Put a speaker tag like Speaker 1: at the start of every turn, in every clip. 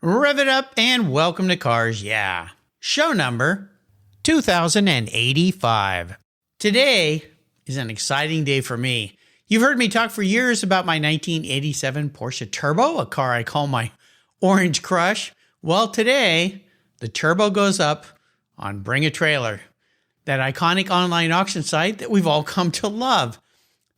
Speaker 1: Rev it up and welcome to Cars Yeah! Show number 2085. Today is an exciting day for me. You've heard me talk for years about my 1987 Porsche Turbo, a car I call my Orange Crush. Well, today, the Turbo goes up on Bring a Trailer, that iconic online auction site that we've all come to love.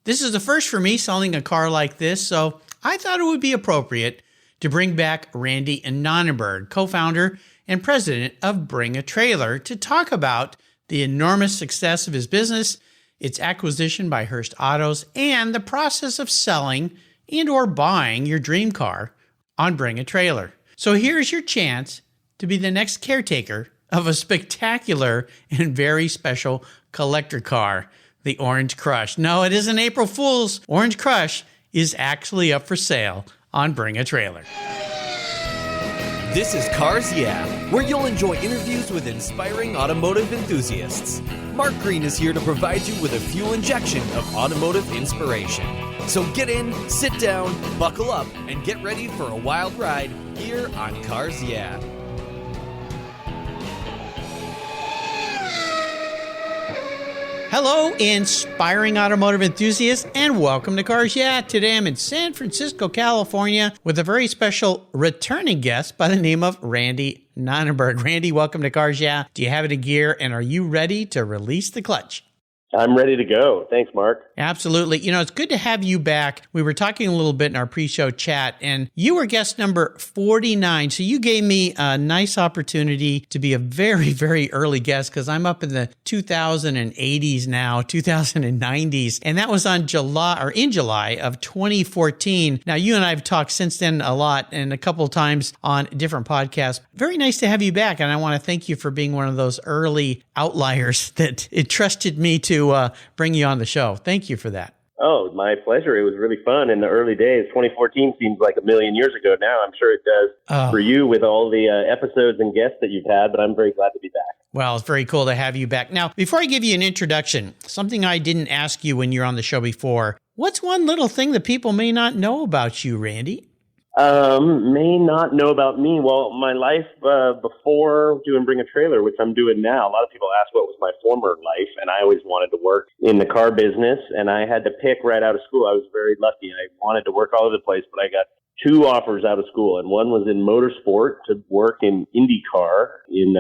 Speaker 1: This is the first for me selling a car like this, so I thought it would be appropriate to bring back Randy Nonnenberg, co-founder and president of Bring a Trailer, to talk about the enormous success of his business, its acquisition by Hearst Autos, and the process of selling and or buying your dream car on Bring a Trailer. So here's your chance to be the next caretaker of a spectacular and very special collector car, the Orange Crush. No, it isn't April Fool's. Orange Crush is actually up for sale on Bring a Trailer.
Speaker 2: This is Cars Yeah!, where you'll enjoy interviews with inspiring automotive enthusiasts. Mark Green is here to provide you with a fuel injection of automotive inspiration. So get in, sit down, buckle up, and get ready for a wild ride here on Cars Yeah!.
Speaker 1: Hello, inspiring automotive enthusiasts, and welcome to Cars Yeah! Today I'm in San Francisco, California, with a very special returning guest by the name of Randy Nonnenberg. Randy, welcome to Cars Yeah! Do you have it in gear, and are you ready to release the clutch?
Speaker 3: I'm ready to go. Thanks, Mark.
Speaker 1: Absolutely. You know, it's good to have you back. We were talking a little bit in our pre-show chat, and you were guest number 49. So you gave me a nice opportunity to be a very, very early guest, because I'm up in the 2080s now, 2090s. And that was in July of 2014. Now, you and I have talked since then a lot and a couple of times on different podcasts. Very nice to have you back. And I want to thank you for being one of those early outliers that it trusted me to bring you on the show. Thank you for that.
Speaker 3: Oh, my pleasure. It was really fun in the early days. 2014 seems like a million years ago now. I'm sure it does for you with all the episodes and guests that you've had, but I'm very glad to be back.
Speaker 1: Well, it's very cool to have you back. Now, before I give you an introduction, something I didn't ask you when you were on the show before, what's one little thing that people may not know about you, Randy?
Speaker 3: May not know about me. Well, my life before doing Bring a Trailer, which I'm doing now, a lot of people ask what was my former life, and I always wanted to work in the car business, and I had to pick right out of school. I was very lucky. I wanted to work all over the place, but I got two offers out of school, and one was in motorsport to work in IndyCar in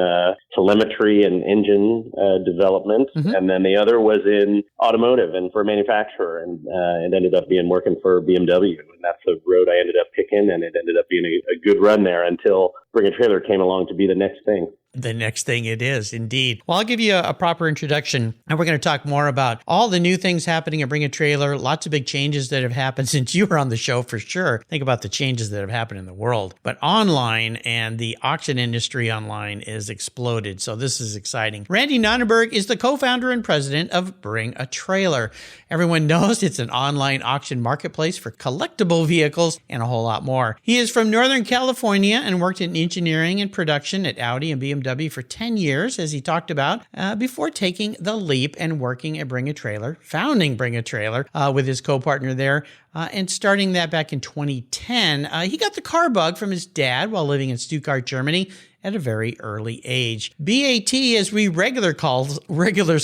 Speaker 3: telemetry and engine development, and then the other was in automotive and for a manufacturer, and it ended up being working for BMW, and that's the road I ended up picking, and it ended up being a good run there until Bring a Trailer came along to be the next thing.
Speaker 1: The next thing it is, indeed. Well, I'll give you a proper introduction, and we're going to talk more about all the new things happening at Bring a Trailer, lots of big changes that have happened since you were on the show for sure. Think about the changes that have happened in the world. But online and the auction industry online is exploded, so this is exciting. Randy Nonnenberg is the co-founder and president of Bring a Trailer. Everyone knows it's an online auction marketplace for collectible vehicles and a whole lot more. He is from Northern California and worked in engineering and production at Audi and BMW for 10 years, as he talked about, before taking the leap and working at Bring a Trailer, founding Bring a Trailer with his co-partner there, and starting that back in 2010. He got the car bug from his dad while living in Stuttgart, Germany, at a very early age. BAT, as we regulars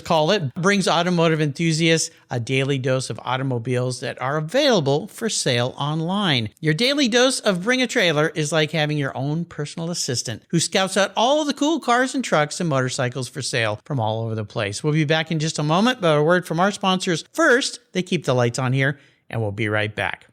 Speaker 1: call it, brings automotive enthusiasts a daily dose of automobiles that are available for sale online. Your daily dose of Bring a Trailer is like having your own personal assistant who scouts out all the cool cars and trucks and motorcycles for sale from all over the place. We'll be back in just a moment, but a word from our sponsors. First, they keep the lights on here, and we'll be right back.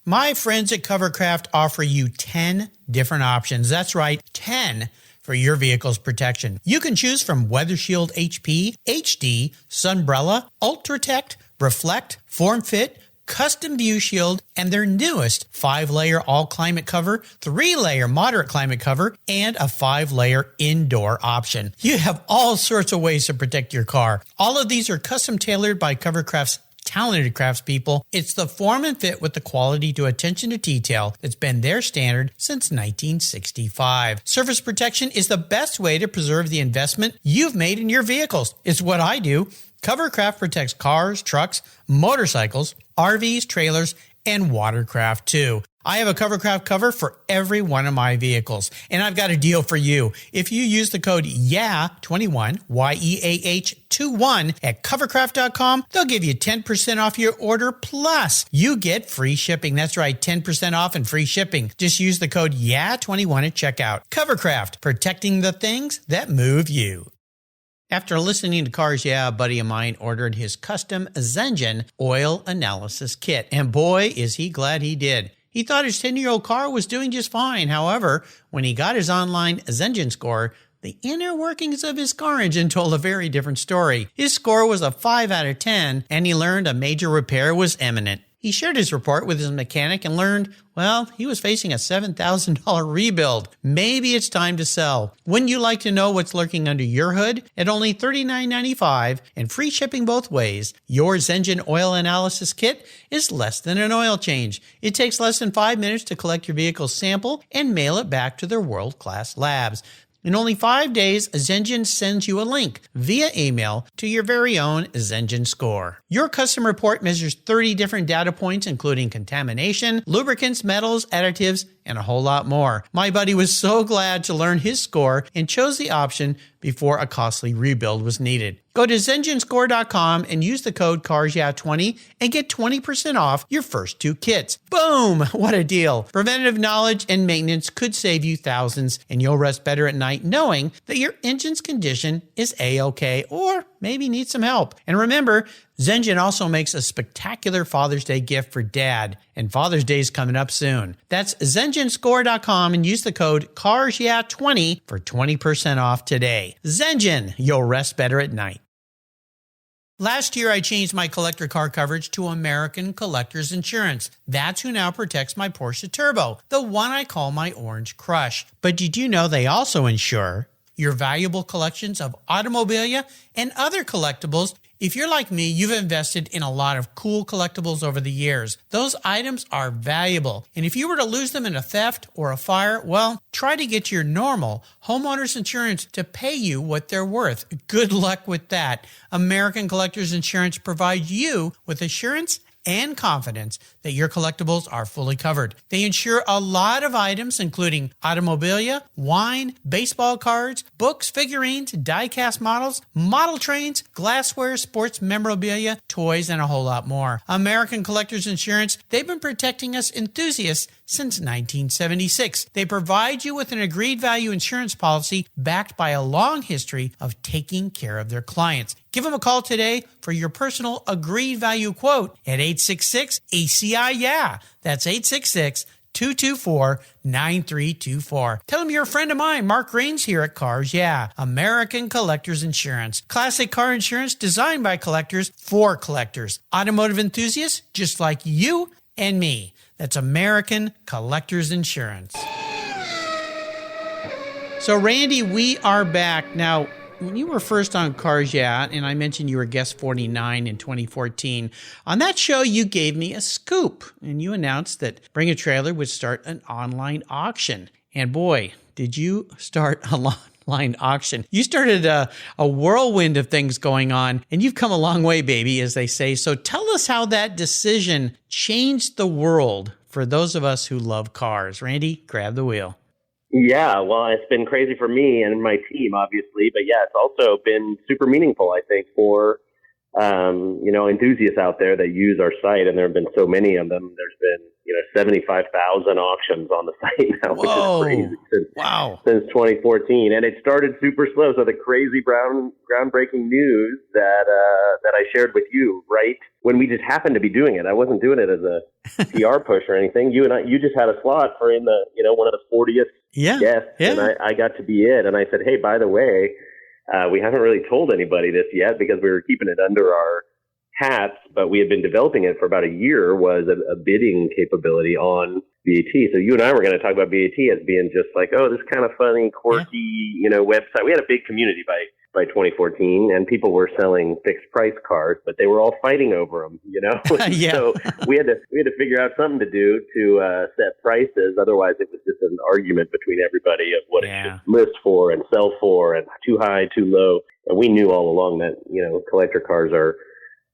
Speaker 1: My friends at Covercraft offer you 10 different options. That's right, 10 for your vehicle's protection. You can choose from Weather Shield HP, HD, Sunbrella, Ultratect, Reflect, Form Fit, Custom View Shield, and their newest 5-layer all-climate cover, 3-layer moderate climate cover, and a 5-layer indoor option. You have all sorts of ways to protect your car. All of these are custom tailored by Covercraft's talented craftspeople. It's the form and fit with the quality to attention to detail that's been their standard since 1965. Surface protection is the best way to preserve the investment you've made in your vehicles. It's what I do. Covercraft protects cars, trucks, motorcycles, RVs, trailers, and watercraft too. I have a Covercraft cover for every one of my vehicles, and I've got a deal for you. If you use the code YEAH21, YEAH21 at covercraft.com, they'll give you 10% off your order, plus you get free shipping. That's right, 10% off and free shipping. Just use the code YEAH21 at checkout. Covercraft, protecting the things that move you. After listening to Cars Yeah, a buddy of mine ordered his custom Zenjen Oil Analysis kit, and boy, is he glad he did. He thought his 10-year-old car was doing just fine. However, when he got his online Zenjen score, the inner workings of his car engine told a very different story. His score was a 5 out of 10, and he learned a major repair was imminent. He shared his report with his mechanic and learned, well, he was facing a $7,000 rebuild. Maybe it's time to sell. Wouldn't you like to know what's lurking under your hood? At only $39.95 and free shipping both ways, your Zenjen Oil Analysis kit is less than an oil change. It takes less than 5 minutes to collect your vehicle's sample and mail it back to their world-class labs. In only 5 days, Zenjen sends you a link via email to your very own Zenjen score. Your custom report measures 30 different data points, including contamination, lubricants, metals, additives, and a whole lot more. My buddy was so glad to learn his score and chose the option before a costly rebuild was needed. Go to ZenjenScore.com and use the code CARSYEAH20 and get 20% off your first 2 kits. Boom! What a deal. Preventative knowledge and maintenance could save you thousands, and you'll rest better at night knowing that your engine's condition is A-OK or maybe needs some help. And remember, Zenjen also makes a spectacular Father's Day gift for Dad, and Father's Day is coming up soon. That's ZenjenScore.com and use the code CARSYEAH20 for 20% off today. Zenjen, you'll rest better at night. Last year, I changed my collector car coverage to American Collectors Insurance. That's who now protects my Porsche Turbo, the one I call my Orange Crush. But did you know they also insure your valuable collections of automobilia and other collectibles? If you're like me, you've invested in a lot of cool collectibles over the years. Those items are valuable, and if you were to lose them in a theft or a fire, well, try to get your normal homeowner's insurance to pay you what they're worth. Good luck with that. American Collectors Insurance provides you with assurance and confidence that your collectibles are fully covered. They insure a lot of items, including automobilia, wine, baseball cards, books, figurines, die-cast models, model trains, glassware, sports memorabilia, toys, and a whole lot more. American Collectors Insurance, they've been protecting us enthusiasts since 1976. They provide you with an agreed value insurance policy backed by a long history of taking care of their clients. Give them a call today for your personal agreed value quote at 866-ACI-YEAH. That's 866-224-9324. Tell them you're a friend of mine, Mark Rains here at Cars Yeah, American Collectors Insurance. Classic car insurance designed by collectors for collectors. Automotive enthusiasts just like you and me. That's American Collectors Insurance. So, Randy, we are back. Now, when you were first on Cars Yeah, and I mentioned you were guest 49 in 2014, on that show you gave me a scoop, and you announced that Bring a Trailer would start an online auction. And boy, did you start a online auction. You started a whirlwind of things going on, and you've come a long way, baby, as they say. So tell us how that decision changed the world for those of us who love cars. Randy, grab the wheel.
Speaker 3: Yeah, well, it's been crazy for me and my team, obviously, but yeah, it's also been super meaningful, I think, for enthusiasts out there that use our site, and there have been so many of them. There's been 75,000 auctions on the site now, which is crazy since 2014, and it started super slow. So the crazy groundbreaking news that I shared with you, right when we just happened to be doing it. I wasn't doing it as a PR push or anything. You just had a slot for in the one of the 40th guests, and I got to be it. And I said, hey, by the way, we haven't really told anybody this yet because we were keeping it under our hats, but we had been developing it for about a year, was a bidding capability on BAT. So you and I were going to talk about BAT as being just like, oh, this kind of funny, quirky, website. We had a big community by 2014, and people were selling fixed price cars, but they were all fighting over them, So we had to figure out something to do to set prices. Otherwise, it was just an argument between everybody of what it should list for and sell for, and too high, too low. And we knew all along that collector cars are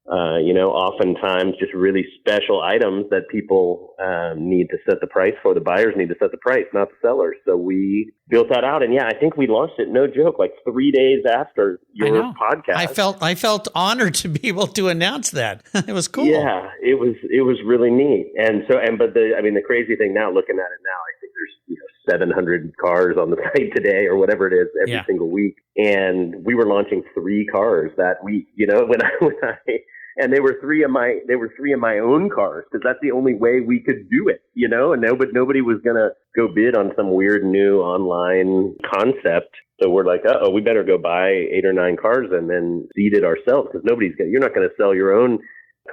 Speaker 3: Oftentimes just really special items that people need to set the price for. The buyers need to set the price, not the sellers. So we built that out. And yeah, I think we launched it, no joke, like 3 days after your podcast.
Speaker 1: I felt honored to be able to announce that. It was cool.
Speaker 3: Yeah, it was really neat. The crazy thing now, looking at it now, I think there's 700 cars on the site today or whatever it is every single week. And we were launching 3 cars that week, and they were three of my own cars, because that's the only way we could do it, and nobody was going to go bid on some weird new online concept. So we're like, we better go buy 8 or 9 cars and then seed it ourselves, because you're not going to sell your own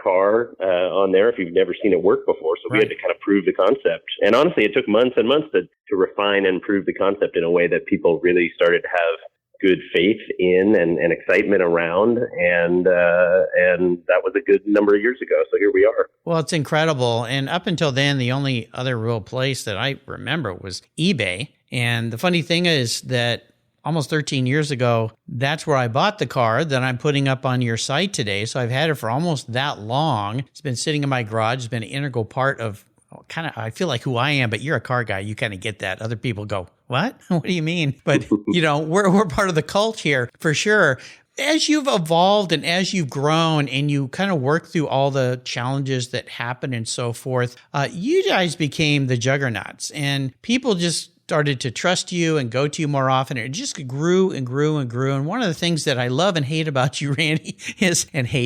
Speaker 3: car on there if you've never seen it work before. So we had to kind of prove the concept. And honestly, it took months and months to refine and prove the concept in a way that people really started to have good faith in and excitement around. And that was a good number of years ago. So here we are.
Speaker 1: Well, it's incredible. And up until then, the only other real place that I remember was eBay. And the funny thing is that almost 13 years ago, that's where I bought the car that I'm putting up on your site today. So I've had it for almost that long. It's been sitting in my garage. It's been an integral part of I feel like who I am, but you're a car guy. You kind of get that. Other people go, what? What do you mean? But, we're part of the cult here for sure. As you've evolved and as you've grown and you kind of work through all the challenges that happen and so forth, you guys became the juggernauts, and people just started to trust you and go to you more often. It just grew and grew and grew. And one of the things that I love and hate about you, Randy,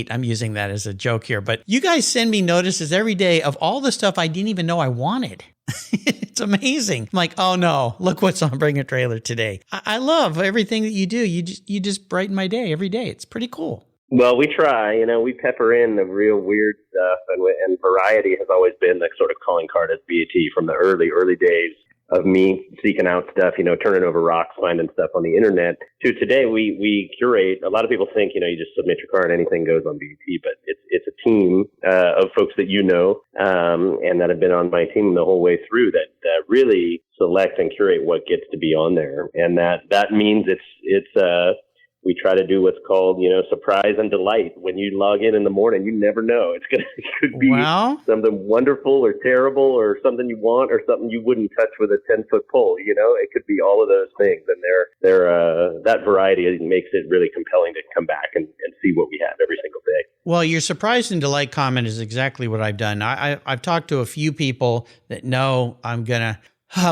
Speaker 1: I'm using that as a joke here, but you guys send me notices every day of all the stuff I didn't even know I wanted. It's amazing. I'm like, oh no, look what's on Bring a Trailer today. I love everything that you do. You just brighten my day every day. It's pretty cool.
Speaker 3: Well, we try, we pepper in the real weird stuff, and variety has always been the sort of calling card at BAT from the early days of me seeking out stuff, turning over rocks, finding stuff on the internet, to today we curate. A lot of people think, you just submit your car and anything goes on BAT, but it's a team of folks that and that have been on my team the whole way through that really select and curate what gets to be on there. And that means we try to do what's called, surprise and delight. When you log in the morning, you never know. It could be something wonderful or terrible, or something you want, or something you wouldn't touch with a 10-foot pole. It could be all of those things. And that variety makes it really compelling to come back and see what we have every single day.
Speaker 1: Well, your surprise and delight comment is exactly what I've done. I've talked to a few people that know I'm going to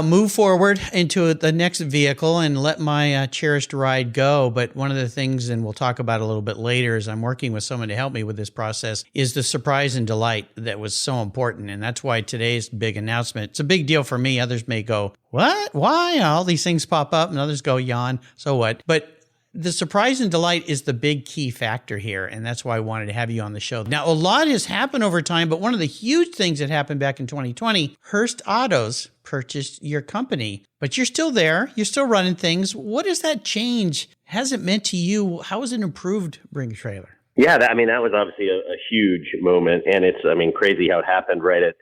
Speaker 1: move forward into the next vehicle and let my cherished ride go. But one of the things, and we'll talk about a little bit later, is I'm working with someone to help me with this process, is the surprise and delight that was so important. And that's why today's big announcement, it's a big deal for me. Others may go, what? Why? All these things pop up, and others go, yawn. So what? But the surprise and delight is the big key factor here, and that's why I wanted to have you on the show. Now, a lot has happened over time, but one of the huge things that happened back in 2020, Hearst Autos purchased your company, but you're still there. You're still running things. What does that change? Has it meant to you? How has it improved Bring a Trailer?
Speaker 3: Yeah, that was obviously a huge moment, and it's, crazy how it happened right at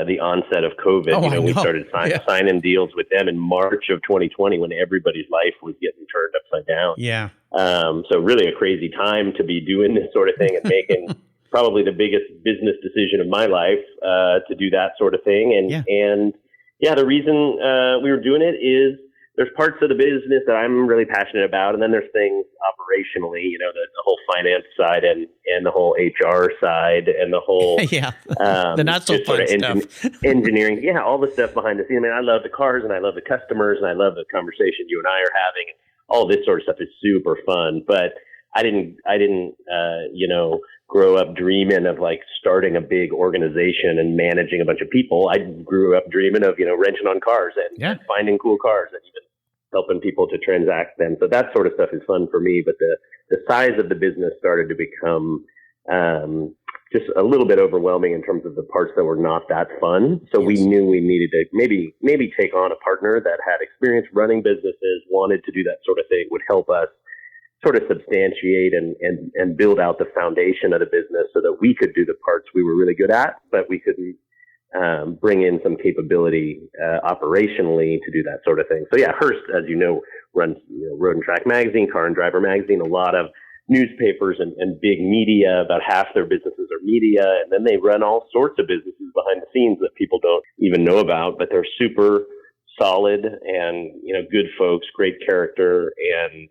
Speaker 3: the onset of COVID. We started signing deals with them in March of 2020 when everybody's life was getting turned upside down.
Speaker 1: Yeah.
Speaker 3: So really a crazy time to be doing this sort of thing and making probably the biggest business decision of my life to do that sort of thing. And the reason we were doing it is there's parts of the business that I'm really passionate about, and then there's things operationally, the whole finance side and the whole HR side and the whole
Speaker 1: the not so fun stuff,
Speaker 3: engineering, all the stuff behind the scenes. I love the cars, and I love the customers, and I love the conversation you and I are having. All this sort of stuff is super fun, but I didn't grow up dreaming of like starting a big organization and managing a bunch of people. I grew up dreaming of renting on cars and finding cool cars and even helping people to transact them. So that sort of stuff is fun for me. But the size of the business started to become just a little bit overwhelming in terms of the parts that were not that fun. So we knew we needed to maybe take on a partner that had experience running businesses, wanted to do that sort of thing, would help us sort of substantiate and build out the foundation of the business so that we could do the parts we were really good at, but we couldn't bring in some capability operationally to do that sort of thing. So Hearst, as you know, runs Road and Track magazine, Car and Driver magazine, a lot of newspapers and big media. About half their businesses are media, and then they run all sorts of businesses behind the scenes that people don't even know about, but they're super solid and, good folks, great character, and,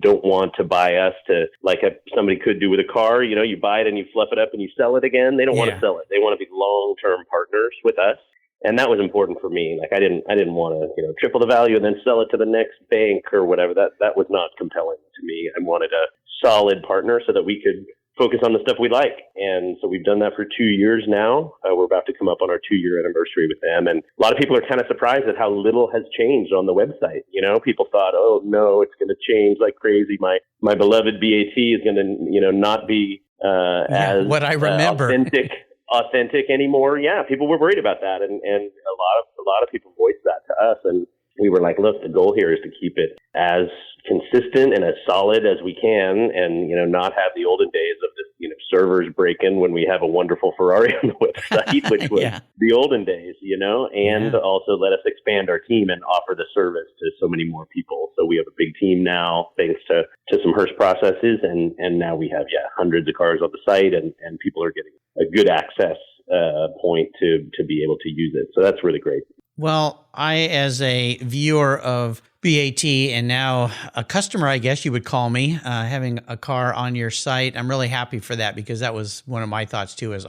Speaker 3: don't want to buy us to, like somebody could do with a car, you buy it and you fluff it up and you sell it again. They don't want to sell it. They want to be long-term partners with us. And that was important for me. Like I didn't want to, triple the value and then sell it to the next bank or whatever. That was not compelling to me. I wanted a solid partner so that we could focus on the stuff we like. And so we've done that for 2 years now. We're about to come up on our 2-year anniversary with them. And a lot of people are kind of surprised at how little has changed on the website. People thought, oh no, it's going to change like crazy. My beloved BAT is going to, not be as
Speaker 1: what I remember.
Speaker 3: authentic anymore. Yeah, people were worried about that. And a lot of people voiced that to us. And we were like, look, the goal here is to keep it as consistent and as solid as we can, and not have the olden days of this servers break in when we have a wonderful Ferrari on the website, which was the olden days, and also let us expand our team and offer the service to so many more people. So we have a big team now, thanks to some Hearst processes, and now we have hundreds of cars on the site, and people are getting a good access point to be able to use it. So that's really great.
Speaker 1: Well, I, as a viewer of BAT and now a customer, I guess you would call me, having a car on your site, I'm really happy for that, because that was one of my thoughts too, is,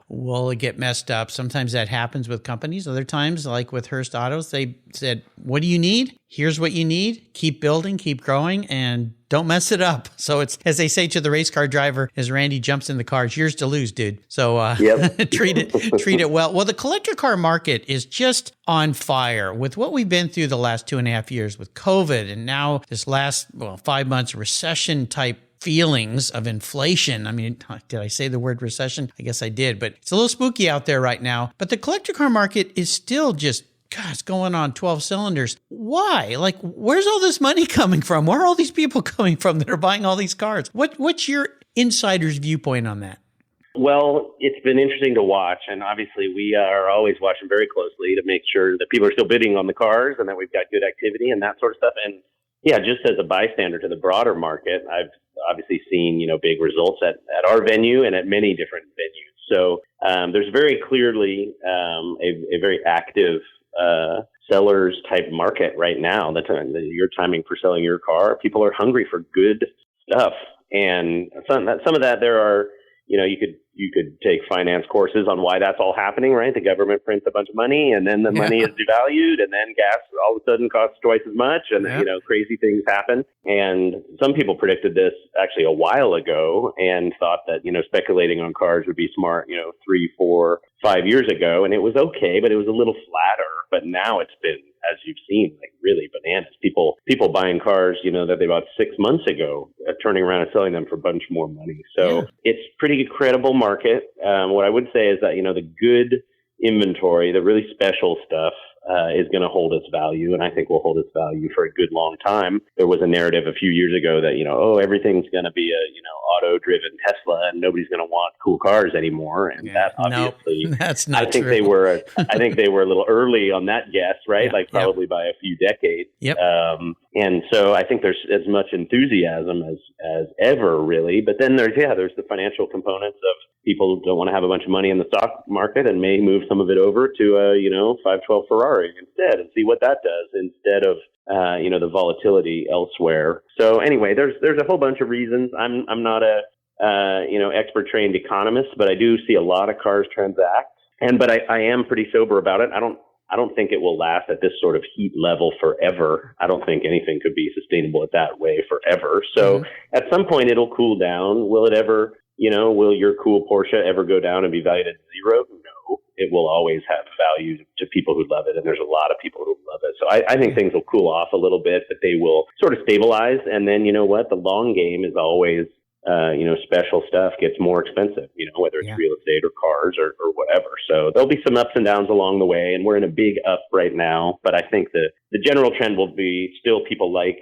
Speaker 1: will it get messed up? Sometimes that happens with companies. Other times, like with Hearst Autos, they said, what do you need? Here's what you need. Keep building, keep growing, and don't mess it up. So it's, as they say to the race car driver, as Randy jumps in the car, it's yours to lose, dude. So treat it well. Well, the collector car market is just on fire with what we've been through the last 2.5 years with COVID, and now this last 5 months recession type feelings of inflation. I mean, did I say the word recession? I guess I did, but it's a little spooky out there right now. But the collector car market is still just, God, it's going on 12 cylinders. Why? Like, where's all this money coming from? Where are all these people coming from that are buying all these cars? What's your insider's viewpoint on that?
Speaker 3: Well, it's been interesting to watch, and obviously we are always watching very closely to make sure that people are still bidding on the cars and that we've got good activity and that sort of stuff. And yeah, just as a bystander to the broader market, I've obviously seen, big results at our venue and at many different venues. So there's very clearly a very active sellers type market right now. Your timing for selling your car, people are hungry for good stuff, and some of that there are. You could take finance courses on why that's all happening, right? The government prints a bunch of money, and then the money is devalued, and then gas all of a sudden costs twice as much, and crazy things happen. And some people predicted this actually a while ago and thought that speculating on cars would be smart 3, 4, 5 years ago, and it was okay, but it was a little flatter. But now it's been, as you've seen, like really bananas. People buying cars, that they bought 6 months ago, turning around and selling them for a bunch more money. So it's pretty credible market. What I would say is that, the good inventory, the really special stuff, is going to hold its value, and I think will hold its value for a good long time. There was a narrative a few years ago that, everything's going to be a, auto-driven Tesla and nobody's going to want cool cars anymore. And that obviously,
Speaker 1: that's not
Speaker 3: I think
Speaker 1: true.
Speaker 3: I think they were a little early on that guess, right? Probably by a few decades.
Speaker 1: Yep.
Speaker 3: And so I think there's as much enthusiasm as ever, really. But then there's the financial components of people don't want to have a bunch of money in the stock market and may move some of it over to a, 512 Ferrari instead and see what that does instead of, the volatility elsewhere. So anyway, there's a whole bunch of reasons. I'm not a, expert trained economist, but I do see a lot of cars transact. But I am pretty sober about it. I don't think it will last at this sort of heat level forever. I don't think anything could be sustainable at that way forever. So at some point it'll cool down. Will it ever, will your cool Porsche ever go down and be valued at zero? No, it will always have value to people who love it. And there's a lot of people who love it. So I think things will cool off a little bit, but they will sort of stabilize. And then, the long game is always, special stuff gets more expensive, whether it's real estate or cars or whatever. So there'll be some ups and downs along the way, and we're in a big up right now. But I think the general trend will be still people like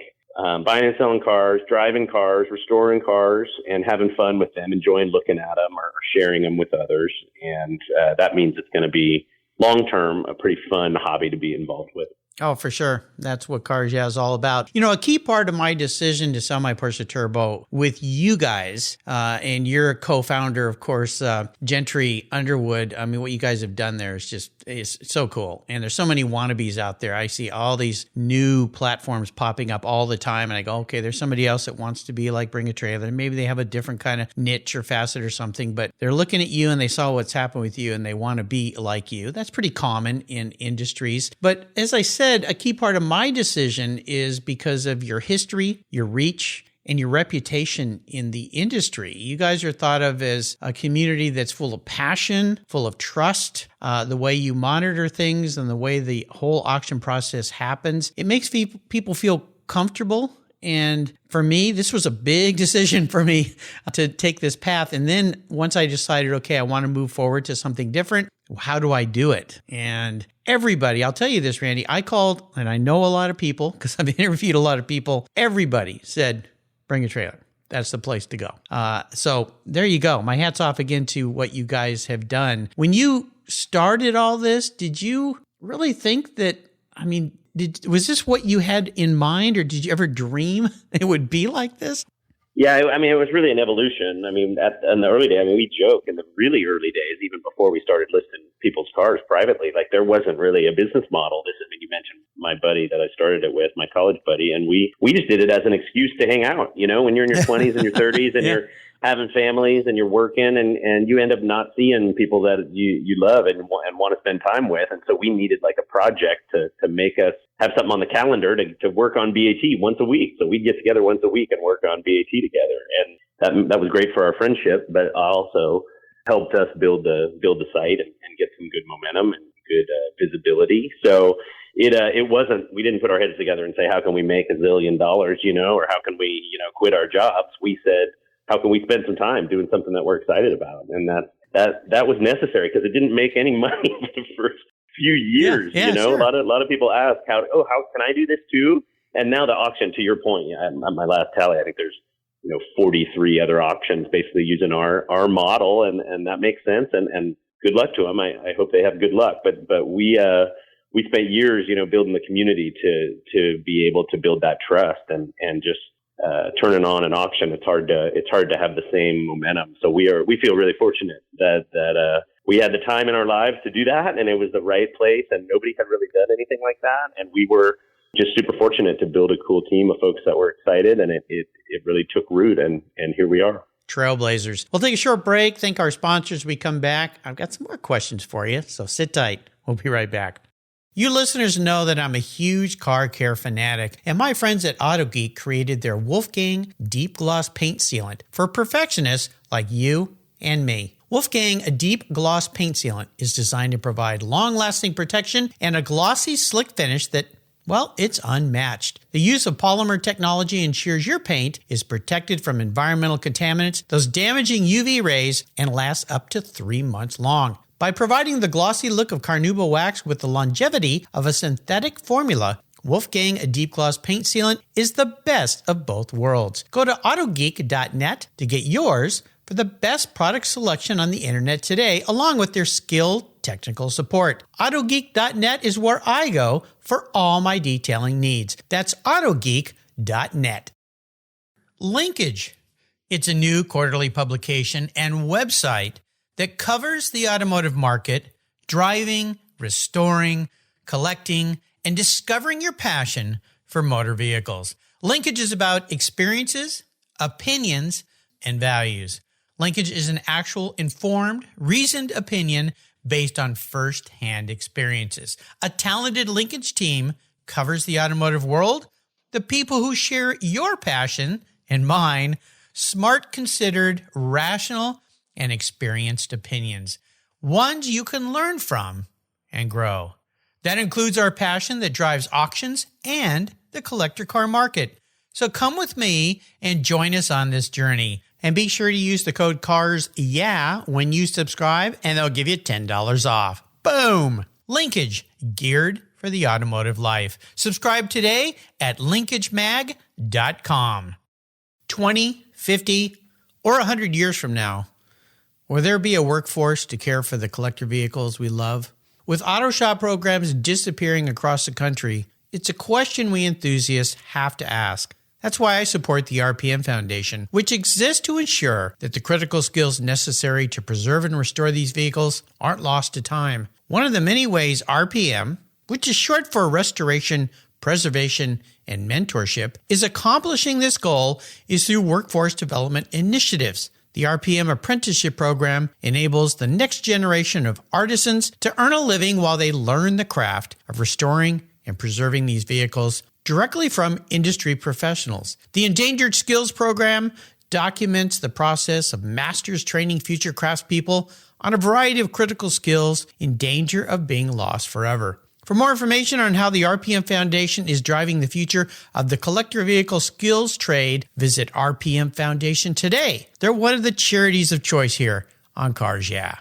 Speaker 3: buying and selling cars, driving cars, restoring cars, and having fun with them, enjoying looking at them or sharing them with others. And that means it's going to be long-term a pretty fun hobby to be involved with.
Speaker 1: Oh, for sure. That's what Cars Yeah is all about. You know, a key part of my decision to sell my Porsche Turbo with you guys, and you're a co-founder, of course, Gentry Underwood. I mean, what you guys have done there is so cool. And there's so many wannabes out there. I see all these new platforms popping up all the time. And I go, okay, there's somebody else that wants to be like Bring a Trailer. Maybe they have a different kind of niche or facet or something, but they're looking at you and they saw what's happened with you and they want to be like you. That's pretty common in industries. But as I said, a key part of my decision is because of your history, your reach, and your reputation in the industry. You guys are thought of as a community that's full of passion, full of trust, the way you monitor things and the way the whole auction process happens. It makes people feel comfortable. And for me, this was a big decision for me to take this path. And then once I decided, okay, I want to move forward to something different, how do I do it? And everybody, I'll tell you this, Randy, I called, and I know a lot of people because I've interviewed a lot of people. Everybody said, Bring a Trailer. That's the place to go. So there you go. My hat's off again to what you guys have done. When you started all this, did you really think that, was this what you had in mind, or did you ever dream it would be like this?
Speaker 3: Yeah, I mean, it was really an evolution. I mean, in the early days, we joke in the really early days, even before we started listing people's cars privately, like there wasn't really a business model. You mentioned my buddy that I started it with, my college buddy, and we just did it as an excuse to hang out. You know, when you're in your 20s and your 30s and you're having families and you're working and you end up not seeing people that you love and want to spend time with. And so we needed like a project to make us have something on the calendar to work on BAT once a week. So we'd get together once a week and work on BAT together. And that was great for our friendship, but also helped us build the site and get some good momentum and good visibility. So it wasn't, we didn't put our heads together and say, how can we make $1 zillion, or how can we, quit our jobs? We said, how can we spend some time doing something that we're excited about? And that was necessary because it didn't make any money for the first few years.
Speaker 1: Sure.
Speaker 3: A lot of people ask how can I do this too? And now the auction, to your point, at my last tally, I think there's 43 other auctions basically using our model, and that makes sense. And good luck to them. I hope they have good luck. But we spent years building the community to be able to build that trust and just turning on an auction. It's hard to have the same momentum. So we feel really fortunate that we had the time in our lives to do that, and it was the right place, and nobody had really done anything like that. And we were just super fortunate to build a cool team of folks that were excited, and it really took root, and here we are.
Speaker 1: Trailblazers. We'll take a short break. Thank our sponsors. We come back. I've got some more questions for you, so sit tight. We'll be right back. You listeners know that I'm a huge car care fanatic, and my friends at AutoGeek created their Wolfgang Deep Gloss Paint Sealant for perfectionists like you and me. Wolfgang Deep Gloss Paint Sealant is designed to provide long-lasting protection and a glossy, slick finish that, well, it's unmatched. The use of polymer technology ensures your paint is protected from environmental contaminants, those damaging UV rays, and lasts up to 3 months long. By providing the glossy look of Carnauba wax with the longevity of a synthetic formula, Wolfgang Deep Gloss Paint Sealant is the best of both worlds. Go to autogeek.net to get yours for the best product selection on the internet today, along with their skilled technical support. Autogeek.net is where I go for all my detailing needs. That's autogeek.net. Linkage. It's a new quarterly publication and website that covers the automotive market, driving, restoring, collecting, and discovering your passion for motor vehicles. Linkage is about experiences, opinions, and values. Linkage is an actual informed, reasoned opinion based on first-hand experiences. A talented linkage team covers the automotive world, the people who share your passion and mine, smart, considered, rational, and experienced opinions, ones you can learn from and grow. That includes our passion that drives auctions and the collector car market. So come with me and join us on this journey. And be sure to use the code CARSYEAH when you subscribe, and they'll give you $10 off. Boom! Linkage, geared for the automotive life. Subscribe today at linkagemag.com. 20, 50, or 100 years from now, will there be a workforce to care for the collector vehicles we love? With auto shop programs disappearing across the country, it's a question we enthusiasts have to ask. That's why I support the RPM Foundation, which exists to ensure that the critical skills necessary to preserve and restore these vehicles aren't lost to time. One of the many ways RPM, which is short for Restoration, Preservation, and Mentorship, is accomplishing this goal is through workforce development initiatives. The RPM Apprenticeship Program enables the next generation of artisans to earn a living while they learn the craft of restoring and preserving these vehicles directly from industry professionals. The Endangered Skills Program documents the process of masters training future craftspeople on a variety of critical skills in danger of being lost forever. For more information on how the RPM Foundation is driving the future of the collector vehicle skills trade, visit RPM Foundation today. They're one of the charities of choice here on Cars Yeah!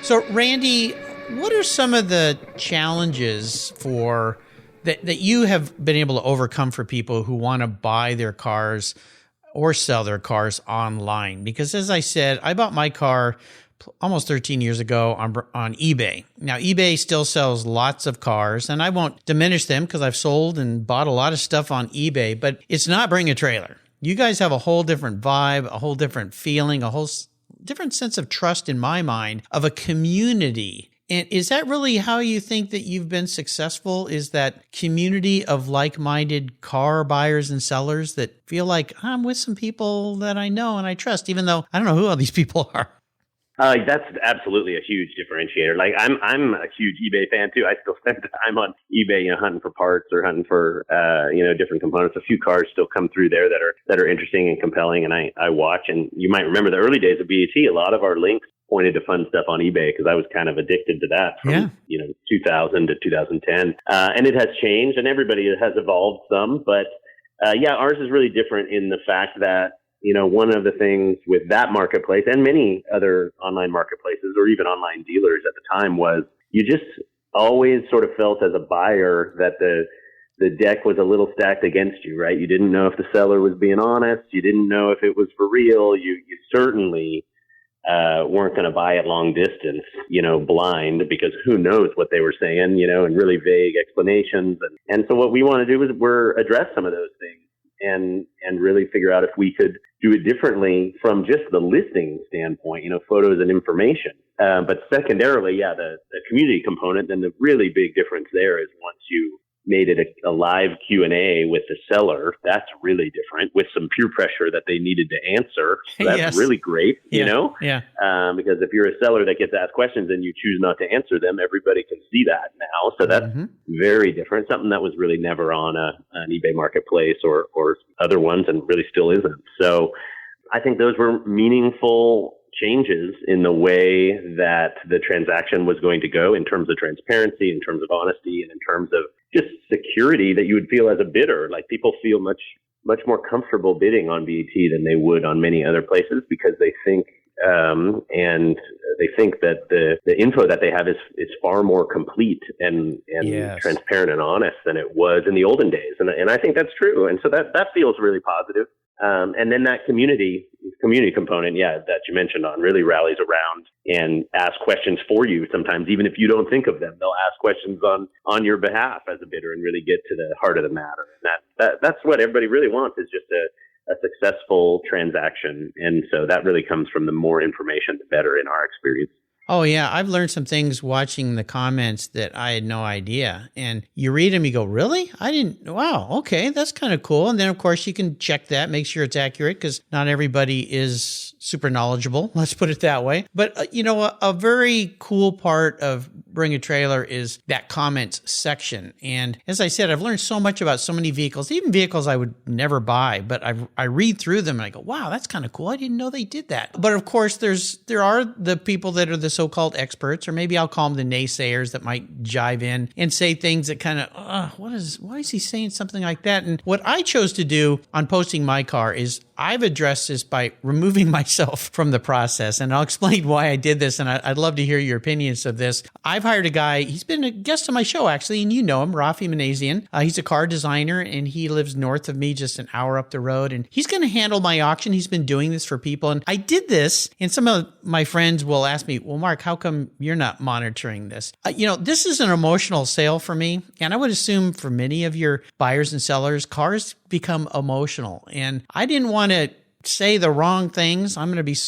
Speaker 1: So, Randy, what are some of the challenges that you have been able to overcome for people who want to buy their cars or sell their cars online? Because as I said, I bought my car almost 13 years ago on eBay. Now, eBay still sells lots of cars, and I won't diminish them because I've sold and bought a lot of stuff on eBay, but it's not Bring a Trailer. You guys have a whole different vibe, a whole different feeling, a whole different sense of trust in my mind of a community. And is that really how you think that you've been successful? Is that community of like-minded car buyers and sellers that feel like I'm with some people that I know and I trust, even though I don't know who all these people are?
Speaker 3: That's absolutely a huge differentiator. Like I'm a huge eBay fan too. I still spend time on eBay, hunting for parts or hunting for, different components. A few cars still come through there that are interesting and compelling, and I watch. And you might remember the early days of BAT. A lot of our links pointed to fun stuff on eBay because I was kind of addicted to that from 2000 to 2010. And it has changed, and everybody has evolved some. But ours is really different in the fact that one of the things with that marketplace and many other online marketplaces or even online dealers at the time was you just always sort of felt as a buyer that the deck was a little stacked against you, right? You didn't know if the seller was being honest. You didn't know if it was for real. You certainly weren't going to buy it long distance, blind, because who knows what they were saying, and really vague explanations. And so what we want to do is address some of those things and really figure out if we could do it differently from just the listing standpoint, photos and information. But secondarily, the community component, then the really big difference there is once you made it a live Q&A with the seller, that's really different with some peer pressure that they needed to answer. So that's really great, because if you're a seller that gets asked questions and you choose not to answer them, everybody can see that now. So that's very different, something that was really never on an eBay marketplace or other ones and really still isn't. So I think those were meaningful changes in the way that the transaction was going to go in terms of transparency, in terms of honesty, and in terms of just security that you would feel as a bidder. Like people feel much more comfortable bidding on BAT than they would on many other places because they think that the info that they have is far more complete and transparent and honest than it was in the olden days. And I think that's true. And so that feels really positive. And then that community component, that you mentioned on really rallies around and ask questions for you. Sometimes, even if you don't think of them, they'll ask questions on your behalf as a bidder and really get to the heart of the matter. And that's what everybody really wants, is just a successful transaction. And so that really comes from the more information, the better in our experience.
Speaker 1: Oh, yeah. I've learned some things watching the comments that I had no idea. And you read them, you go, really? I didn't. Wow. Okay. That's kind of cool. And then, of course, you can check that, make sure it's accurate, because not everybody is super knowledgeable. Let's put it that way. But, a very cool part of Bring a Trailer is that comments section. And as I said, I've learned so much about so many vehicles, even vehicles I would never buy, but I read through them and I go, wow, that's kind of cool. I didn't know they did that. But of course, there are the people that are the so-called experts, or maybe I'll call them the naysayers, that might jive in and say things that kind of, why is he saying something like that? And what I chose to do on posting my car is I've addressed this by removing myself from the process. And I'll explain why I did this. And I'd love to hear your opinions of this. I've hired a guy, he's been a guest on my show, actually, and you know him, Rafi Manazian. He's a car designer, and he lives north of me, just an hour up the road. And he's going to handle my auction. He's been doing this for people. And I did this, and some of my friends will ask me, well, Mark, how come you're not monitoring this? This is an emotional sale for me. And I would assume for many of your buyers and sellers, cars become emotional. And I didn't want to say the wrong things.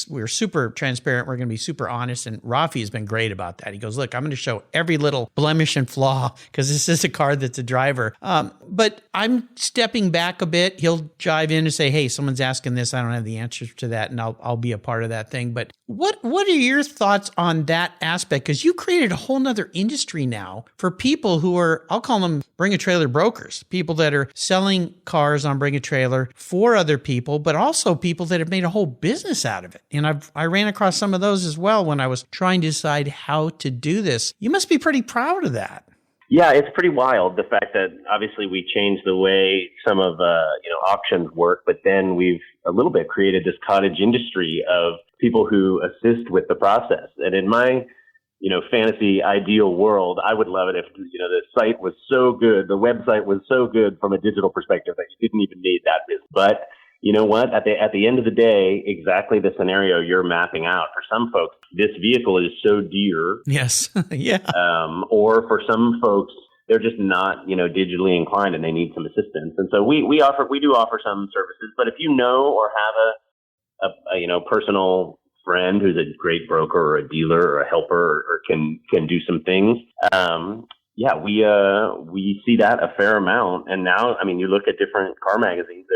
Speaker 1: We're super transparent. We're going to be super honest. And Rafi has been great about that. He goes, look, I'm going to show every little blemish and flaw because this is a car that's a driver. But I'm stepping back a bit. He'll jive in and say, hey, someone's asking this. I don't have the answers to that. And I'll be a part of that thing. But what are your thoughts on that aspect? Because you created a whole nother industry now for people who are, I'll call them Bring a Trailer brokers, people that are selling cars on Bring a Trailer for other people, but also people that have made a whole business out of it. And I ran across some of those as well when I was trying to decide how to do this. You must be pretty proud of that.
Speaker 3: Yeah, it's pretty wild, the fact that obviously we changed the way some of auctions work, but then we've a little bit created this cottage industry of people who assist with the process. And in my fantasy ideal world, I would love it if the site was so good, the website was so good from a digital perspective that you didn't even need that business. But you know what? At the end of the day, exactly the scenario you're mapping out. For some folks, this vehicle is so dear.
Speaker 1: Yes. Yeah.
Speaker 3: Or for some folks, they're just not, digitally inclined and they need some assistance. And so we do offer some services. But if you know or have a personal friend who's a great broker or a dealer or a helper or can do some things, we see that a fair amount. And now, you look at different car magazines.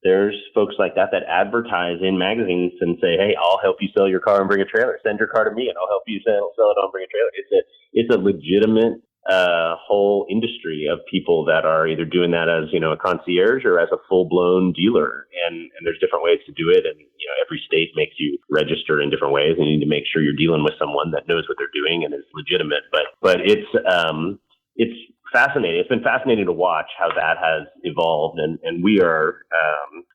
Speaker 3: There's folks like that advertise in magazines and say, hey, I'll help you sell your car and Bring a Trailer. Send your car to me and I'll help you sell it on Bring a Trailer. It's a legitimate whole industry of people that are either doing that as, a concierge or as a full-blown dealer. And there's different ways to do it. And, every state makes you register in different ways. And you need to make sure you're dealing with someone that knows what they're doing and is legitimate. But it's fascinating. It's been fascinating to watch how that has evolved. And we are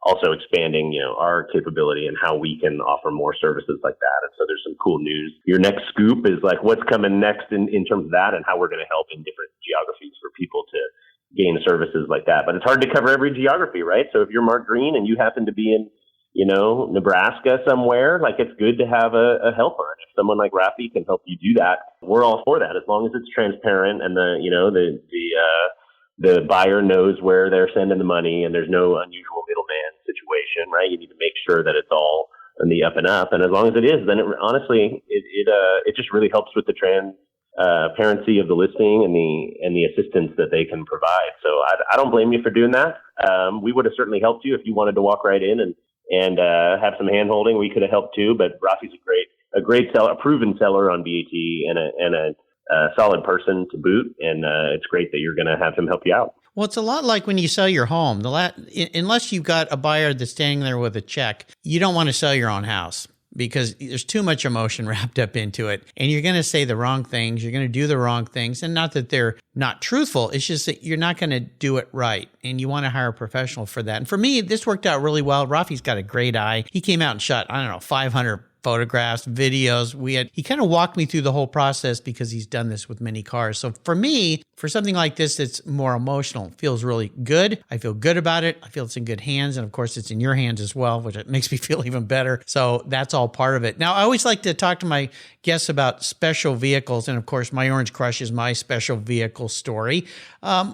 Speaker 3: also expanding, our capability and how we can offer more services like that. And so there's some cool news. Your next scoop is like what's coming next in terms of that and how we're going to help in different geographies for people to gain services like that. But it's hard to cover every geography, right? So if you're Mark Green and you happen to be in, Nebraska somewhere, like it's good to have a helper. And if someone like Rafi can help you do that, we're all for that, as long as it's transparent and the buyer knows where they're sending the money and there's no unusual middleman situation, right? You need to make sure that it's all in the up and up. And as long as it is, then it just really helps with the transparency of the listing and the assistance that they can provide. So I don't blame you for doing that. We would have certainly helped you if you wanted to walk right in and have some hand holding. We could have helped too, but Rafi's a great seller, a proven seller on BAT and a solid person to boot. And it's great that you're going to have him help you out.
Speaker 1: Well, it's a lot like when you sell your home. Unless you've got a buyer that's standing there with a check, you don't want to sell your own house because there's too much emotion wrapped up into it. And you're going to say the wrong things. You're going to do the wrong things. And not that they're not truthful. It's just that you're not going to do it right. And you want to hire a professional for that. And for me, this worked out really well. Rafi's got a great eye. He came out and shot, 500 photographs, videos. He kind of walked me through the whole process because he's done this with many cars. So for me, for something like this that's more emotional, it feels really good. I feel good about it. I feel it's in good hands. And of course, it's in your hands as well, which it makes me feel even better. So that's all part of it. Now, I always like to talk to my guests about special vehicles. And of course, my Orange Crush is my special vehicle story.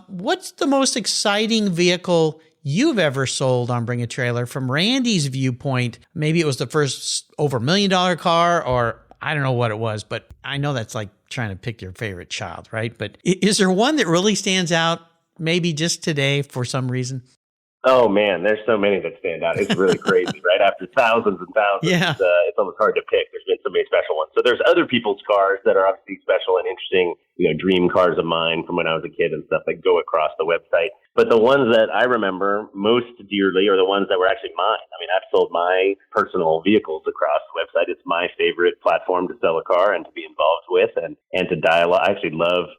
Speaker 1: What's the most exciting vehicle you've ever sold on Bring a Trailer? From Randy's viewpoint, maybe it was the first over $1 million car, or I don't know what it was, but I know that's like trying to pick your favorite child, right? But is there one that really stands out maybe just today for some reason?
Speaker 3: Oh man, there's so many that stand out. It's really crazy, right? After thousands and thousands,
Speaker 1: yeah.
Speaker 3: It's almost hard to pick. There's been so many special ones. So there's other people's cars that are obviously special and interesting, dream cars of mine from when I was a kid and stuff that go across the website. But the ones that I remember most dearly are the ones that were actually mine. I mean, I've sold my personal vehicles across the website. It's my favorite platform to sell a car and to be involved with and to dialogue. I actually love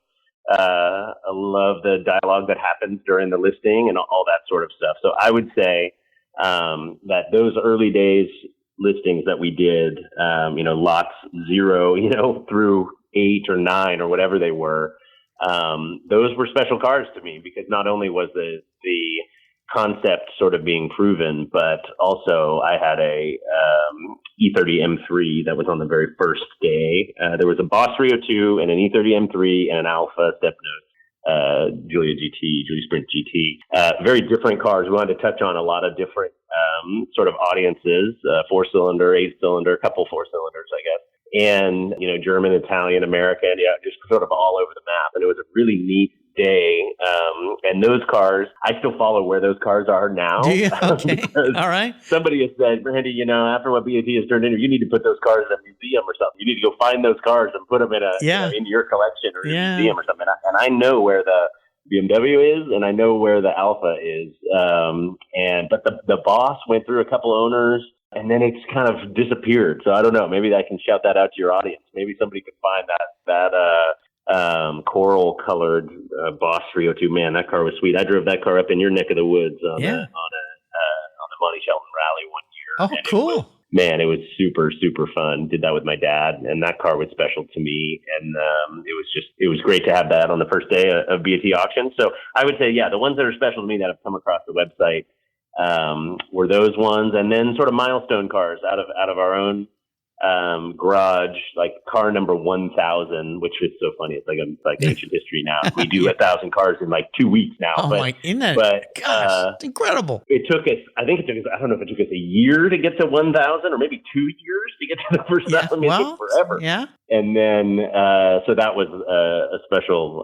Speaker 3: the dialogue that happens during the listing and all that sort of stuff. So I would say that those early days listings that we did, lots 0, through 8 or 9 or whatever they were, those were special cars to me, because not only was the concept sort of being proven, but also I had a E30 M3 that was on the very first day. There was a Boss 302 and an E30 M3 and an Alpha Stepnose Julia Sprint GT. Very different cars. We wanted to touch on a lot of different sort of audiences, 4-cylinder, 8-cylinder, a couple 4-cylinders, I guess. And, German, Italian, American, just sort of all over the map. And it was a really neat day. And those cars, I still follow where those cars are now.
Speaker 1: Do you? Okay. All right.
Speaker 3: Somebody has said, Randy, after what BAT has turned into, you need to put those cars in a museum or something. You need to go find those cars and put them in in your collection or in a museum or something. And I know where the BMW is, and I know where the Alpha is. But the Boss went through a couple owners, and then it's kind of disappeared. So I don't know. Maybe I can shout that out to your audience. Maybe somebody could find that coral colored Boss 302. Man, that car was sweet. I drove that car up in your neck of the woods on the Monty Shelton Rally one year.
Speaker 1: Oh, cool.
Speaker 3: It was super, super fun. Did that with my dad, and that car was special to me. And it was great to have that on the first day of BAT auction. So I would say, the ones that are special to me that have come across the website were those ones, and then sort of milestone cars out of our own garage, like car number 1,000, which is so funny. It's like ancient history now. We do 1,000 cars in like 2 weeks now.
Speaker 1: Oh my, isn't that? Gosh, it's incredible.
Speaker 3: It took us. I think it took us. I don't know if it took us a year to get to 1,000, or maybe 2 years to get to the first 1,000. It took forever.
Speaker 1: Yeah.
Speaker 3: And then, so that was a special,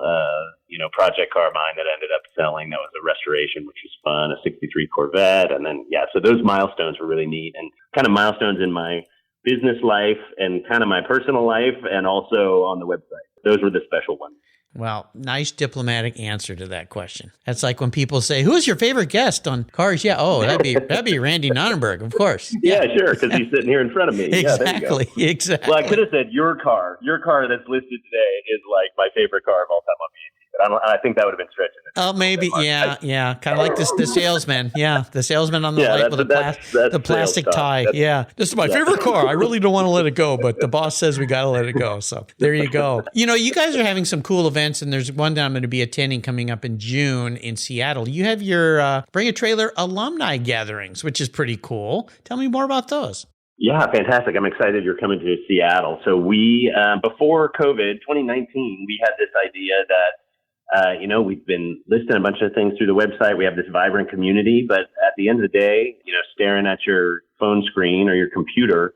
Speaker 3: project car of mine that ended up selling. That was a restoration, which was fun, a 63 Corvette. And then, so those milestones were really neat, and kind of milestones in my business life and kind of my personal life, and also on the website. Those were the special ones.
Speaker 1: Well, nice diplomatic answer to that question. That's like when people say, "Who's your favorite guest on Cars?" Yeah, that'd be Randy Nonnenberg, of course.
Speaker 3: Yeah, sure, because he's sitting here in front of me.
Speaker 1: Exactly.
Speaker 3: Well, I could have said your car that's listed today is like my favorite car of all time on BAT. But I think that would have been stretching it.
Speaker 1: Oh, maybe, yeah. Kind of like the salesman. Yeah, the salesman on the right with the plastic tie. Yeah, this is my favorite car. I really don't want to let it go, but the boss says we got to let it go. So there you go. You guys are having some cool events, and there's one that I'm going to be attending coming up in June in Seattle. You have your Bring a Trailer alumni gatherings, which is pretty cool. Tell me more about those.
Speaker 3: Yeah, fantastic. I'm excited you're coming to Seattle. So we, before COVID, 2019, we had this idea that we've been listing a bunch of things through the website. We have this vibrant community, but at the end of the day, staring at your phone screen or your computer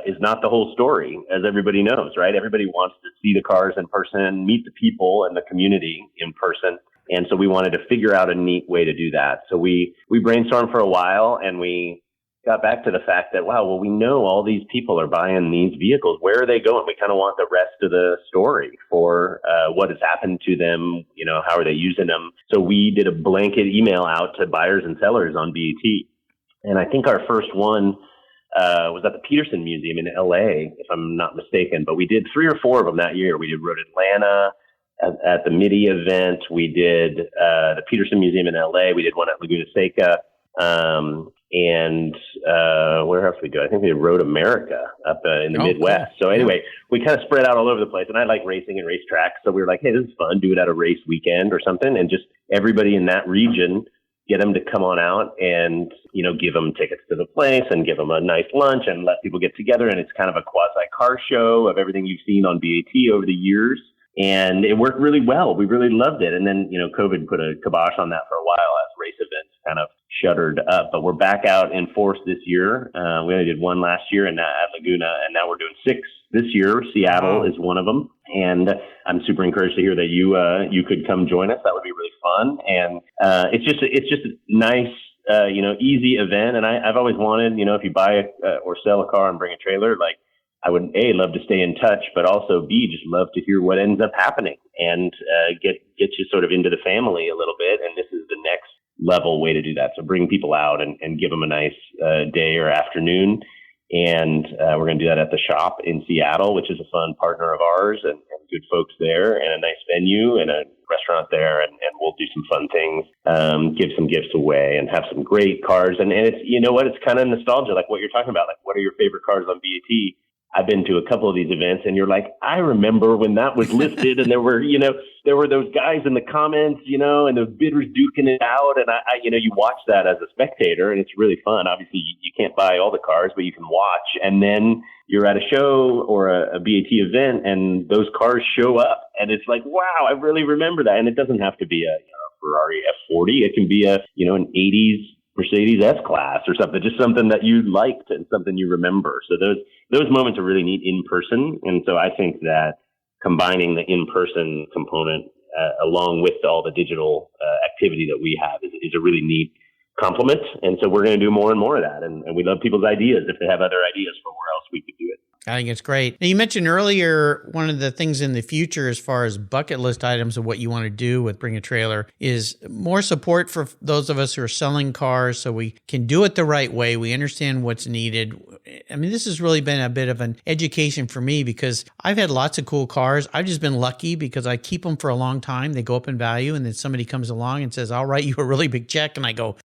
Speaker 3: is not the whole story, as everybody knows, right? Everybody wants to see the cars in person, meet the people and the community in person. And so we wanted to figure out a neat way to do that. So we brainstormed for a while, and we got back to the fact that, we know all these people are buying these vehicles. Where are they going? We kind of want the rest of the story for what has happened to them. How are they using them? So we did a blanket email out to buyers and sellers on BAT. And I think our first one was at the Peterson Museum in LA, if I'm not mistaken. But we did 3 or 4 of them that year. We did Road Atlanta at the MIDI event. We did the Peterson Museum in LA. We did one at Laguna Seca. And where else we do? I think we did Road America up in the Midwest.
Speaker 1: Cool.
Speaker 3: So anyway, we kind of spread out all over the place. And I like racing and racetracks. So we were like, hey, this is fun. Do it at a race weekend or something. And just everybody in that region, get them to come on out and, give them tickets to the place and give them a nice lunch and let people get together. And it's kind of a quasi car show of everything you've seen on BAT over the years. And it worked really well. We really loved it. And then, COVID put a kibosh on that for a while as race events kind of shuttered up. But we're back out in force this year. We only did 1 last year and at Laguna, and now we're doing 6 this year. Seattle is one of them. And I'm super encouraged to hear that you could come join us. That would be really fun. And it's just a nice, easy event. And I've always wanted, if you buy or sell a car and bring a trailer, like, I would love to stay in touch, but also just love to hear what ends up happening and get you sort of into the family a little bit. And this is the next level way to do that. So bring people out and give them a nice day or afternoon. And we're going to do that at the shop in Seattle, which is a fun partner of ours. And good folks there and a nice venue and a restaurant there, and we'll do some fun things, give some gifts away and have some great cars. And it's, you know what, it's kind of nostalgia, like what you're talking about, like what are your favorite cars on BAT? I've been to a couple of these events and you're like, I remember when that was listed and there were those guys in the comments, and those bidders duking it out. And I you watch that as a spectator and it's really fun. Obviously you can't buy all the cars, but you can watch. And then you're at a show or a BAT event and those cars show up and it's like, wow, I really remember that. And it doesn't have to be a Ferrari F40. It can be an 80s Mercedes S-Class or something, just something that you liked and something you remember. So those moments are really neat in person. And so I think that combining the in-person component along with all the digital activity that we have is a really neat complement. And so we're going to do more and more of that. And we love people's ideas if they have other ideas for where else we could do it.
Speaker 1: I think it's great. Now, you mentioned earlier one of the things in the future as far as bucket list items of what you want to do with Bring a Trailer is more support for those of us who are selling cars so we can do it the right way. We understand what's needed. I mean, this has really been a bit of an education for me because I've had lots of cool cars. I've just been lucky because I keep them for a long time. They go up in value and then somebody comes along and says, I'll write you a really big check. And I go,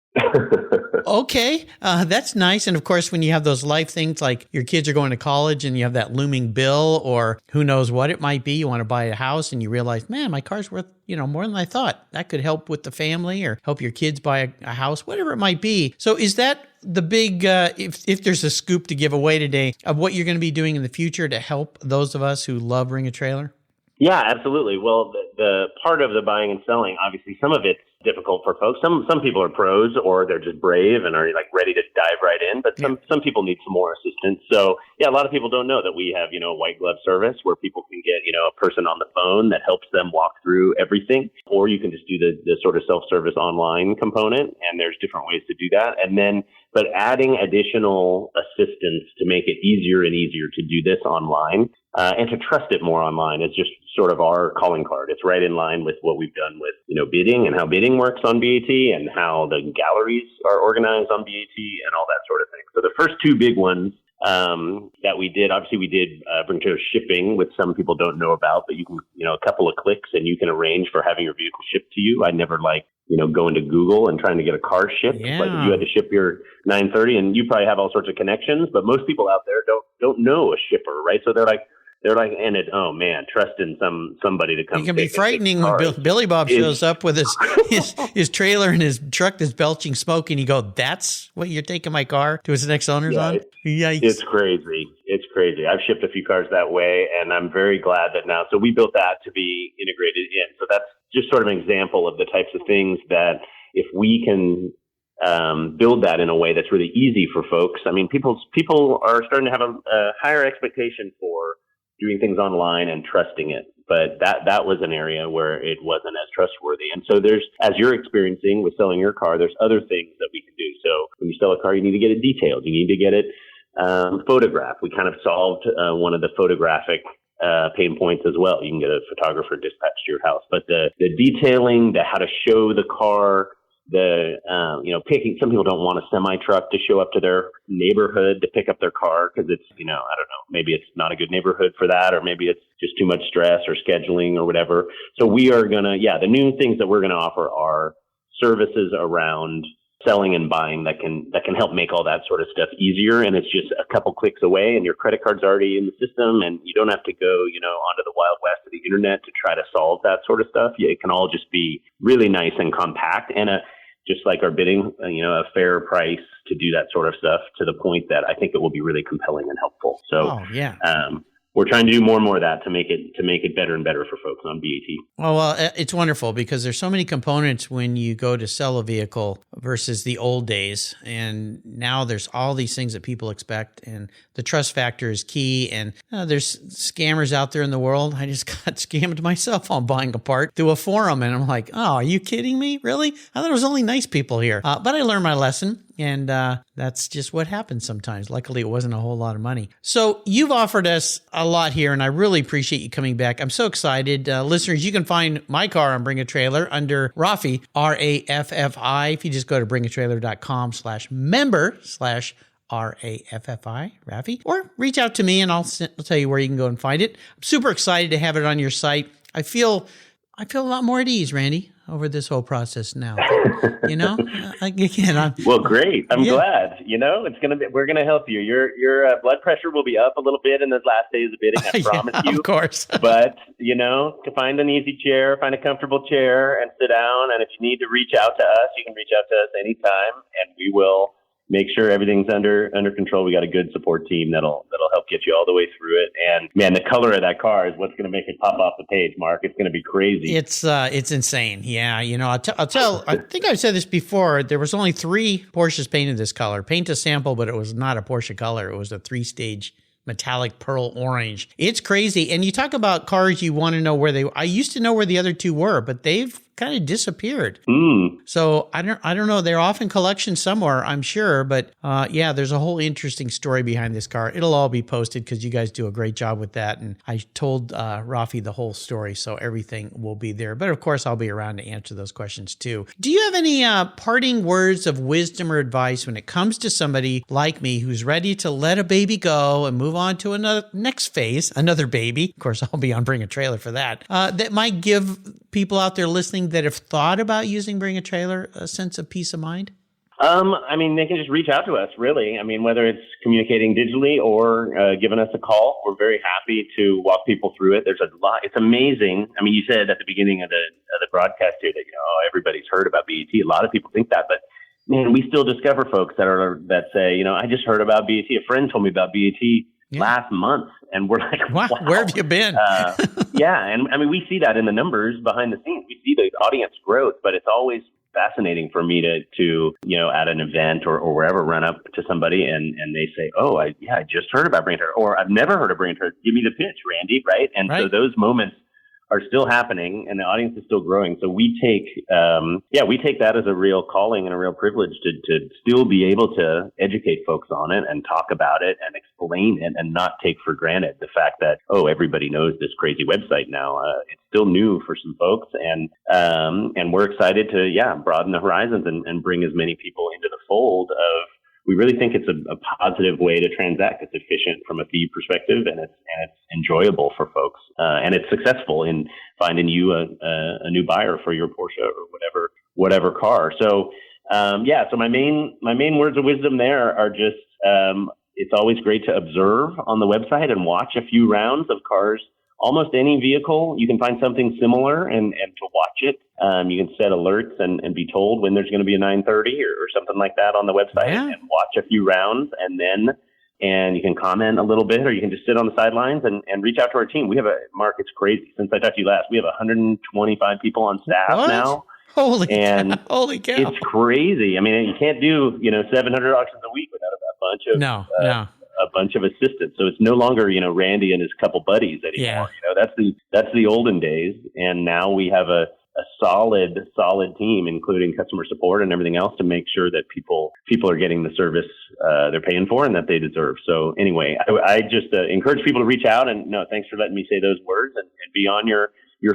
Speaker 1: okay, that's nice. And of course, when you have those life things like your kids are going to college and you have that looming bill or who knows what it might be, you want to buy a house and you realize, man, my car's worth, more than I thought. That could help with the family or help your kids buy a house, whatever it might be. So is that the big, if there's a scoop to give away today of what you're going to be doing in the future to help those of us who love Bring a Trailer?
Speaker 3: Yeah, absolutely. Well, the part of the buying and selling, obviously, some of it's difficult for folks. Some people are pros or they're just brave and are like ready to dive right in. But some people need some more assistance. So yeah, a lot of people don't know that we have, a white glove service where people can get, a person on the phone that helps them walk through everything. Or you can just do the sort of self-service online component. And there's different ways to do that. And then, but adding additional assistance to make it easier and easier to do this online and to trust it more online is just sort of our calling card. It's right in line with what we've done with, bidding and how bidding works on BAT and how the galleries are organized on BAT and all that sort of thing. So the first two big ones that we did, obviously we did Bring Trailer shipping, which some people don't know about, but you can, a couple of clicks and you can arrange for having your vehicle shipped to you. I never going to Google and trying to get a car shipped.
Speaker 1: Yeah.
Speaker 3: Like if you had to ship your 930 and you probably have all sorts of connections, but most people out there don't know a shipper, right? So they're like, and it, oh man, trusting somebody to come.
Speaker 1: It can be frightening when Billy Bob shows up with his trailer and his truck that's belching smoke, and you go, "That's what you're taking my car to its next owner's on." Yikes!
Speaker 3: It's crazy. It's crazy. I've shipped a few cars that way, and I'm very glad that now. So we built that to be integrated in. So that's just sort of an example of the types of things that if we can build that in a way that's really easy for folks. I mean, people are starting to have a higher expectation for doing things online and trusting it. But that was an area where it wasn't as trustworthy. And so there's, as you're experiencing with selling your car, there's other things that we can do. So when you sell a car, you need to get it detailed. You need to get it photographed. We kind of solved one of the photographic pain points as well. You can get a photographer dispatched to your house. But the detailing, how to show the car, picking, some people don't want a semi truck to show up to their neighborhood to pick up their car because it's, I don't know, maybe it's not a good neighborhood for that, or maybe it's just too much stress or scheduling or whatever. So we are going to, the new things that we're going to offer are services around selling and buying that can help make all that sort of stuff easier. And it's just a couple clicks away and your credit card's already in the system and you don't have to go, onto the wild west of the internet to try to solve that sort of stuff. It can all just be really nice and compact and just like our bidding, a fair price to do that sort of stuff to the point that I think it will be really compelling and helpful. So, we're trying to do more and more of that to make it better and better for folks on BAT.
Speaker 1: Well, it's wonderful because there's so many components when you go to sell a vehicle versus the old days. And now there's all these things that people expect and the trust factor is key. And there's scammers out there in the world. I just got scammed myself on buying a part through a forum. And I'm like, oh, are you kidding me? Really? I thought it was only nice people here. But I learned my lesson. And that's just what happens sometimes. Luckily, it wasn't a whole lot of money. So you've offered us a lot here, and I really appreciate you coming back. I'm so excited. Listeners, you can find my car on Bring a Trailer under Raffi, Raffi. If you just go to bringatrailer.com/member/ Raffi, or reach out to me and I'll tell you where you can go and find it. I'm super excited to have it on your site. I feel a lot more at ease, Randy, over this whole process now.
Speaker 3: Well, great. I'm glad. We're gonna help you. Your blood pressure will be up a little bit in those last days of bidding. I promise you.
Speaker 1: Of course.
Speaker 3: But to find an easy chair, find a comfortable chair, and sit down. And if you need to reach out to us, you can reach out to us anytime, and we will make sure everything's under control. We got a good support team that'll help get you all the way through it. And man, the color of that car is what's going to make it pop off the page, Mark. It's going to be crazy.
Speaker 1: It's insane. Yeah, I'll tell. I think I've said this before. There was only 3 Porsches painted this color. Paint to sample, but it was not a Porsche color. It was a 3-stage metallic pearl orange. It's crazy. And you talk about cars you want to know where I used to know where the other 2 were, but they've kind of disappeared. So I don't know. They're off in collection somewhere, I'm sure. But there's a whole interesting story behind this car. It'll all be posted because you guys do a great job with that. And I told Raffi the whole story, so everything will be there. But of course, I'll be around to answer those questions too. Do you have any parting words of wisdom or advice when it comes to somebody like me who's ready to let a baby go and move on to next phase, another baby? Of course, I'll be on Bring a Trailer for that. That might give people out there listening that have thought about using Bring a Trailer a sense of peace of mind?
Speaker 3: They can just reach out to us, really. Whether it's communicating digitally or giving us a call, we're very happy to walk people through it. There's a lot. It's amazing. You said at the beginning of the broadcast here that, everybody's heard about BET. A lot of people think that, but man, we still discover folks that say, I just heard about BET. A friend told me about BET last month. And we're like, wow,
Speaker 1: where have you been?
Speaker 3: And we see that in the numbers behind the scenes. We see the audience growth, but it's always fascinating for me to at an event or wherever, run up to somebody and they say, I just heard about Bring a Trailer, or I've never heard of Bring a Trailer. Give me the pitch, Randy, right? And so those moments are still happening and the audience is still growing. So we take that as a real calling and a real privilege to still be able to educate folks on it and talk about it and explain it and not take for granted the fact that, everybody knows this crazy website now. It's still new for some folks and we're excited to, broaden the horizons and bring as many people into the fold of, we really think it's a positive way to transact. It's efficient from a fee perspective, and it's enjoyable for folks, and it's successful in finding you a new buyer for your Porsche or whatever car. So, so my main words of wisdom there are just it's always great to observe on the website and watch a few rounds of cars. Almost any vehicle, you can find something similar and to watch it. You can set alerts and be told when there's going to be a 930 or something like that on the website and watch a few rounds and you can comment a little bit, or you can just sit on the sidelines and reach out to our team. We have Mark, it's crazy. Since I talked to you last, we have 125 people on staff now. Holy cow. It's crazy. You can't do, 700 auctions a week without a bunch of a bunch of assistants. So it's no longer, Randy and his couple buddies anymore. That's the olden days. And now we have a solid team, including customer support and everything else, to make sure that people are getting the service they're paying for and that they deserve. So anyway, I just encourage people to reach out, and thanks for letting me say those words and be on your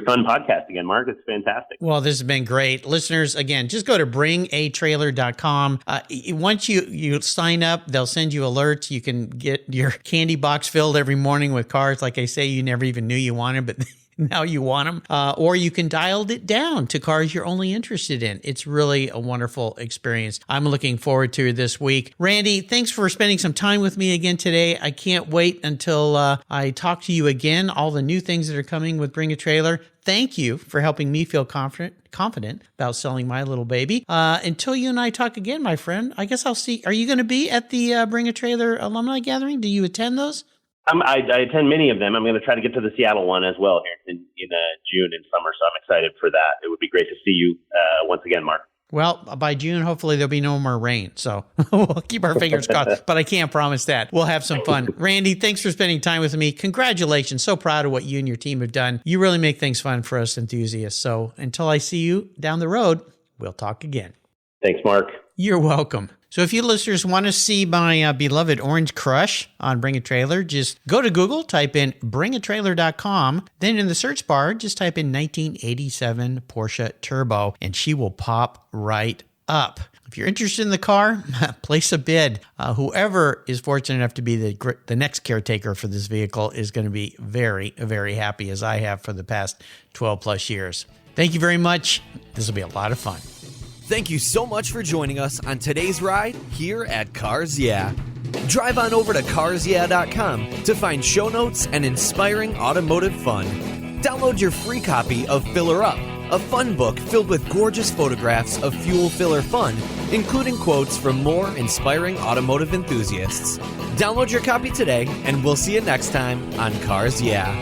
Speaker 3: fun podcast again, Mark. It's fantastic.
Speaker 1: Well, this has been great. Listeners, again, just go to bringatrailer.com. Once you sign up, they'll send you alerts. You can get your candy box filled every morning with cars, like I say, you never even knew you wanted, but now you want them. Or you can dial it down to cars you're only interested in. It's really a wonderful experience. I'm looking forward to this week. Randy, thanks for spending some time with me again today. I can't wait until I talk to you again, all the new things that are coming with Bring a Trailer. Thank you for helping me feel confident about selling my little baby. Until you and I talk again, my friend, I guess I'll see. Are you going to be at the Bring a Trailer alumni gathering? Do you attend those?
Speaker 3: I attend many of them. I'm going to try to get to the Seattle one as well here in June and summer, so I'm excited for that. It would be great to see you once again, Mark.
Speaker 1: Well, by June, hopefully there'll be no more rain, so we'll keep our fingers crossed, but I can't promise that. We'll have some fun. Randy, thanks for spending time with me. Congratulations. So proud of what you and your team have done. You really make things fun for us enthusiasts. So until I see you down the road, we'll talk again.
Speaker 3: Thanks, Mark.
Speaker 1: You're welcome. So if you listeners want to see my beloved orange crush on Bring a Trailer, just go to Google, type in bringatrailer.com. Then in the search bar, just type in 1987 Porsche Turbo, and she will pop right up. If you're interested in the car, place a bid. Whoever is fortunate enough to be the next caretaker for this vehicle is going to be very, very happy, as I have for the past 12 plus years. Thank you very much. This will be a lot of fun.
Speaker 2: Thank you so much for joining us on today's ride here at Cars Yeah. Drive on over to carsyeah.com to find show notes and inspiring automotive fun. Download your free copy of Filler Up, a fun book filled with gorgeous photographs of fuel filler fun, including quotes from more inspiring automotive enthusiasts. Download your copy today, and we'll see you next time on Cars Yeah.